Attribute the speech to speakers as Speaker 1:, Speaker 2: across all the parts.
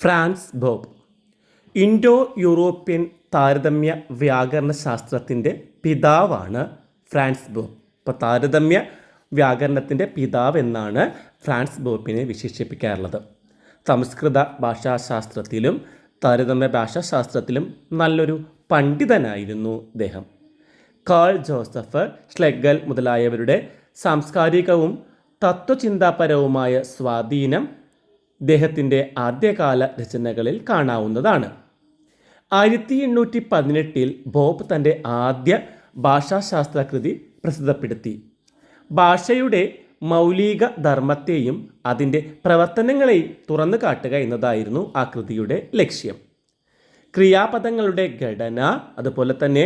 Speaker 1: France Bob Indo European താരതമ്യ വ്യാകരണ ശാസ്ത്രത്തിൻ്റെ പിതാവാണ് ഫ്രാൻസ് ബോബ്. ഇപ്പോൾ താരതമ്യ വ്യാകരണത്തിൻ്റെ പിതാവ് എന്നാണ് ഫ്രാൻസ് ബോബിനെ വിശേഷിപ്പിക്കാറുള്ളത്. സംസ്കൃത ഭാഷാശാസ്ത്രത്തിലും താരതമ്യ ഭാഷാശാസ്ത്രത്തിലും നല്ലൊരു പണ്ഡിതനായിരുന്നു അദ്ദേഹം. കാൾ ജോസഫ് ഷ്ലെഗൽ മുതലായവരുടെ സാംസ്കാരികവും തത്വചിന്താപരവുമായ സ്വാധീനം ഇദ്ദേഹത്തിൻ്റെ ആദ്യകാല രചനകളിൽ കാണാവുന്നതാണ്. 1818 ബോബ് തൻ്റെ ആദ്യ ഭാഷാശാസ്ത്രകൃതി പ്രസിദ്ധപ്പെടുത്തി. ഭാഷയുടെ മൗലിക ധർമ്മത്തെയും അതിൻ്റെ പ്രവർത്തനങ്ങളെയും തുറന്നു കാട്ടുക എന്നതായിരുന്നു ആ കൃതിയുടെ ലക്ഷ്യം. ക്രിയാപദങ്ങളുടെ ഘടന, അതുപോലെ തന്നെ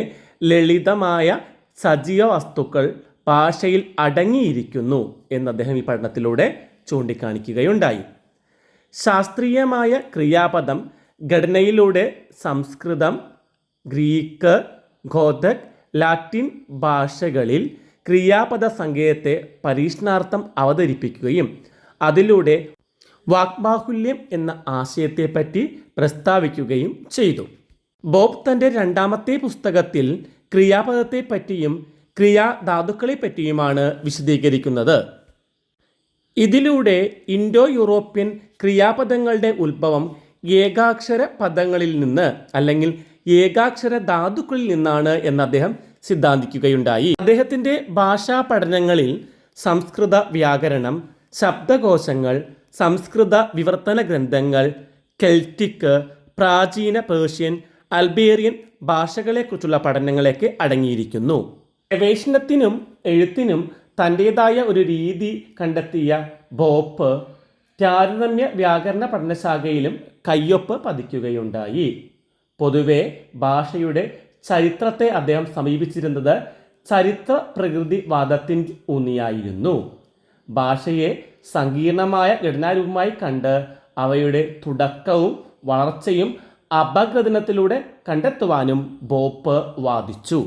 Speaker 1: ലളിതമായ സജീവ വസ്തുക്കൾ ഭാഷയിൽ അടങ്ങിയിരിക്കുന്നു എന്ന് അദ്ദേഹം ഈ പഠനത്തിലൂടെ ചൂണ്ടിക്കാണിക്കുകയുണ്ടായി. ശാസ്ത്രീയമായ ക്രിയാപദം ഘടനയിലൂടെ സംസ്കൃതം, ഗ്രീക്ക്, ഗോഥക്, ലാറ്റിൻ ഭാഷകളിൽ ക്രിയാപദ സങ്കേതത്തെ പരീക്ഷണാർത്ഥം അവതരിപ്പിക്കുകയും അതിലൂടെ വാക്ബാഹുല്യം എന്ന ആശയത്തെപ്പറ്റി പ്രസ്താവിക്കുകയും ചെയ്തു. ബോബ് തൻ്റെ രണ്ടാമത്തെ പുസ്തകത്തിൽ ക്രിയാപദത്തെപ്പറ്റിയും ക്രിയാധാതുക്കളെപ്പറ്റിയുമാണ് വിശദീകരിക്കുന്നത്. ഇതിലൂടെ ഇൻഡോ യൂറോപ്യൻ ക്രിയാപദങ്ങളുടെ ഉത്ഭവം ഏകാക്ഷര പദങ്ങളിൽ നിന്ന് അല്ലെങ്കിൽ ഏകാക്ഷര ധാതുക്കളിൽ നിന്നാണ് എന്ന് അദ്ദേഹം സിദ്ധാന്തിക്കുകയുണ്ടായി. അദ്ദേഹത്തിൻ്റെ ഭാഷാ പഠനങ്ങളിൽ സംസ്കൃത വ്യാകരണം, ശബ്ദകോശങ്ങൾ, സംസ്കൃത വിവർത്തന ഗ്രന്ഥങ്ങൾ, കെൽറ്റിക്, പ്രാചീന പേർഷ്യൻ, അൽബേറിയൻ ഭാഷകളെക്കുറിച്ചുള്ള പഠനങ്ങളൊക്കെ അടങ്ങിയിരിക്കുന്നു. ഗവേഷണത്തിനും എഴുത്തിനും തൻ്റേതായ ഒരു രീതി കണ്ടെത്തിയ ബോബ് താരതമ്യ വ്യാകരണ പഠനശാഖയിലും കയ്യൊപ്പ് പതിക്കുകയുണ്ടായി. പൊതുവെ ഭാഷയുടെ ചരിത്രത്തെ അദ്ദേഹം സമീപിച്ചിരുന്നത് ചരിത്ര പ്രകൃതിവാദത്തിൽ ഊന്നിയായിരുന്നു. ഭാഷയെ സങ്കീർണമായ ഘടനാരൂപമായി കണ്ട് അവയുടെ തുടക്കവും വളർച്ചയും അപഗ്രഥനത്തിലൂടെ കണ്ടെത്തുവാനും ബോബ് വാദിച്ചു.